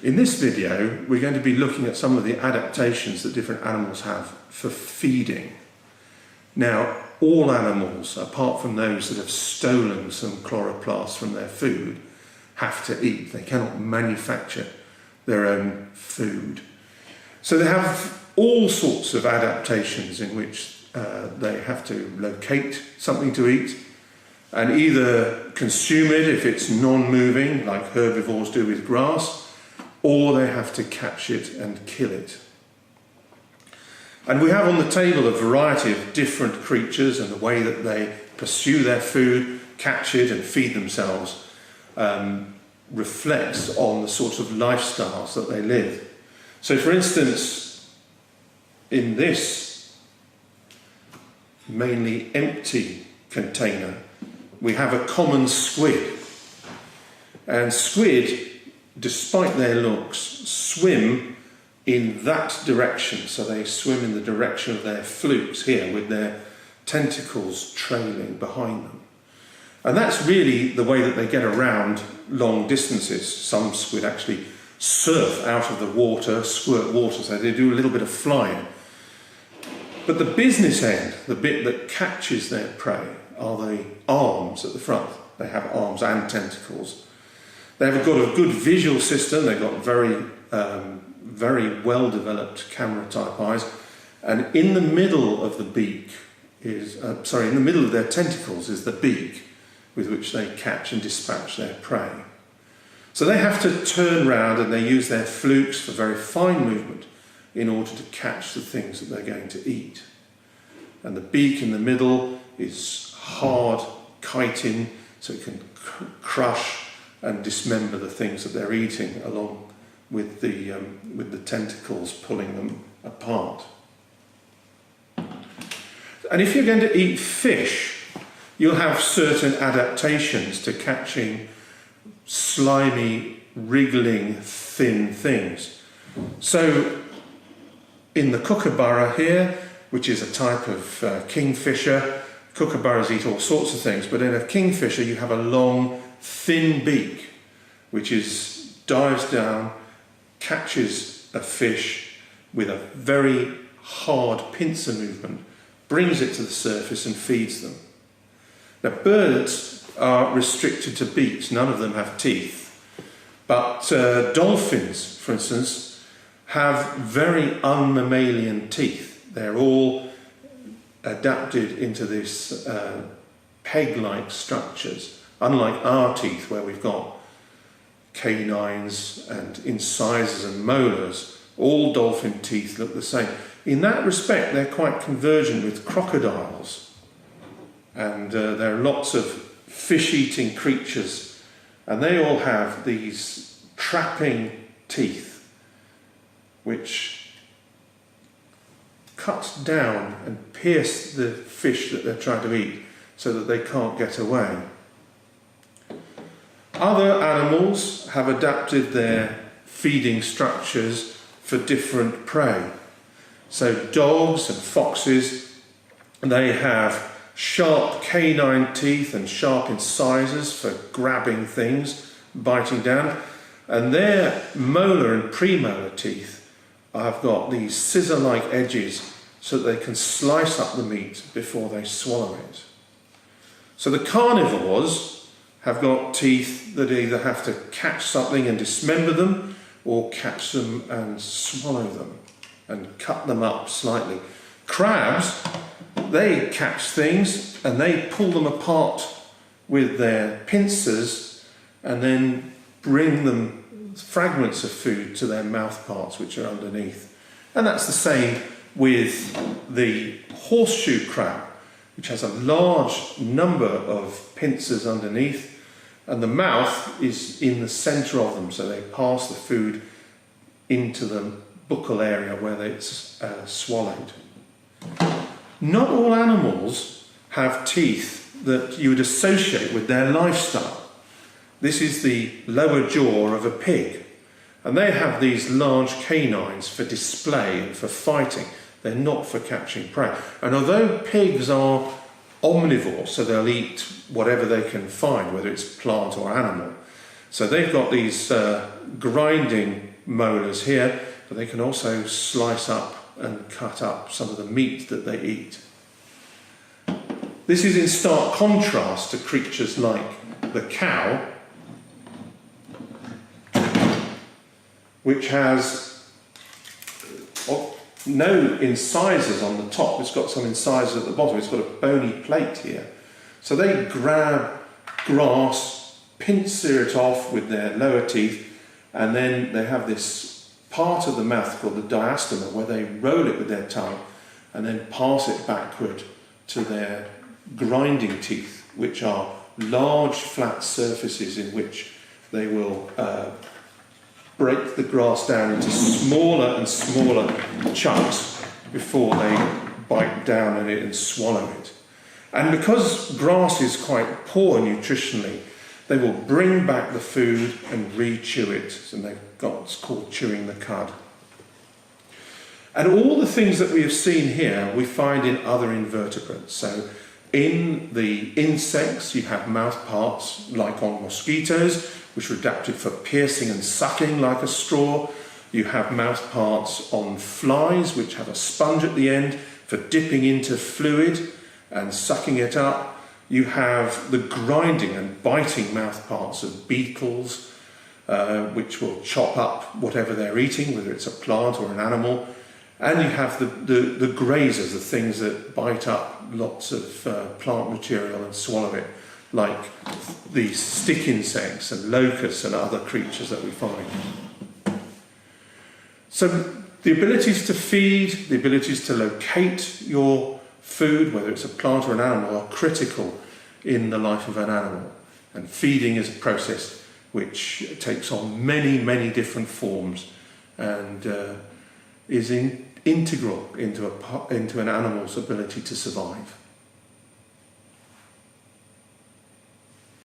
In this video, we're going to be looking at some of the adaptations that different animals have for feeding. Now, all animals, apart from those that have stolen some chloroplasts from their food, have to eat. They cannot manufacture their own food. So they have all sorts of adaptations in which they have to locate something to eat and either consume it if it's non-moving, like herbivores do with grass, or they have to catch it and kill it. And we have on the table a variety of different creatures, and the way that they pursue their food, catch it and feed themselves reflects on the sorts of lifestyles that they live. So for instance, in this mainly empty container, we have a common squid. And squid, despite their looks, swim in that direction. So they swim in the direction of their flukes here, with their tentacles trailing behind them. And that's really the way that they get around long distances. Some squid actually surf out of the water, squirt water, so they do a little bit of flying. But the business end, the bit that catches their prey, are the arms at the front. They have arms and tentacles. They've got a good visual system. They've got very well-developed camera-type eyes. And in the middle of the beak is, in the middle of their tentacles is the beak with which they catch and dispatch their prey. So they have to turn round, and they use their flukes for very fine movement in order to catch the things that they're going to eat. And the beak in the middle is hard chitin, so it can crush and dismember the things that they're eating, along with the tentacles pulling them apart. And if you're going to eat fish, you'll have certain adaptations to catching slimy, wriggling, thin things. So in the kookaburra here, which is a type of kingfisher, kookaburras eat all sorts of things, but in a kingfisher you have a long, thin beak, which dives down, catches a fish with a very hard pincer movement, brings it to the surface and feeds them. Now, birds are restricted to beaks. None of them have teeth. But dolphins, for instance, have very unmammalian teeth. They're all adapted into this peg-like structures, unlike our teeth, where we've got canines and incisors and molars. All dolphin teeth look the same. In that respect, they're quite convergent with crocodiles. And there are lots of fish-eating creatures, and they all have these trapping teeth which cut down and pierce the fish that they're trying to eat so that they can't get away. Other animals have adapted their feeding structures for different prey. So dogs and foxes, they have sharp canine teeth and sharp incisors for grabbing things, biting down, and their molar and premolar teeth have got these scissor-like edges so that they can slice up the meat before they swallow it. So the carnivores have got teeth that either have to catch something and dismember them, or catch them and swallow them and cut them up slightly. Crabs, they catch things and they pull them apart with their pincers and then bring them fragments of food to their mouth parts, which are underneath. And that's the same with the horseshoe crab, which has a large number of pincers underneath, and the mouth is in the centre of them, so they pass the food into the buccal area where it's swallowed. Not all animals have teeth that you would associate with their lifestyle. This is the lower jaw of a pig, and they have these large canines for display and for fighting. They're not for catching prey. And although pigs are omnivores, so they'll eat whatever they can find, whether it's plant or animal, so they've got these grinding molars here, but they can also slice up and cut up some of the meat that they eat. This is in stark contrast to creatures like the cow, which has no incisors on the top. It's got some incisors at the bottom. It's got a bony plate here. So they grab grass, pincer it off with their lower teeth, and then they have this part of the mouth called the diastema where they roll it with their tongue and then pass it backward to their grinding teeth, which are large flat surfaces in which they will break the grass down into smaller and smaller chunks before they bite down on it and swallow it. And because grass is quite poor nutritionally, they will bring back the food and re-chew it, and they've got what's called chewing the cud. And all the things that we have seen here we find in other invertebrates. So in the insects you have mouth parts like on mosquitoes, which are adapted for piercing and sucking like a straw. You have mouth parts on flies, which have a sponge at the end for dipping into fluid and sucking it up. You have the grinding and biting mouth parts of beetles, which will chop up whatever they're eating, whether it's a plant or an animal. And you have the grazers, the things that bite up lots of plant material and swallow it, like the stick insects and locusts and other creatures that we find. So the abilities to feed, the abilities to locate your food, whether it's a plant or an animal, are critical in the life of an animal. And feeding is a process which takes on many, many different forms and is integral into an animal's ability to survive.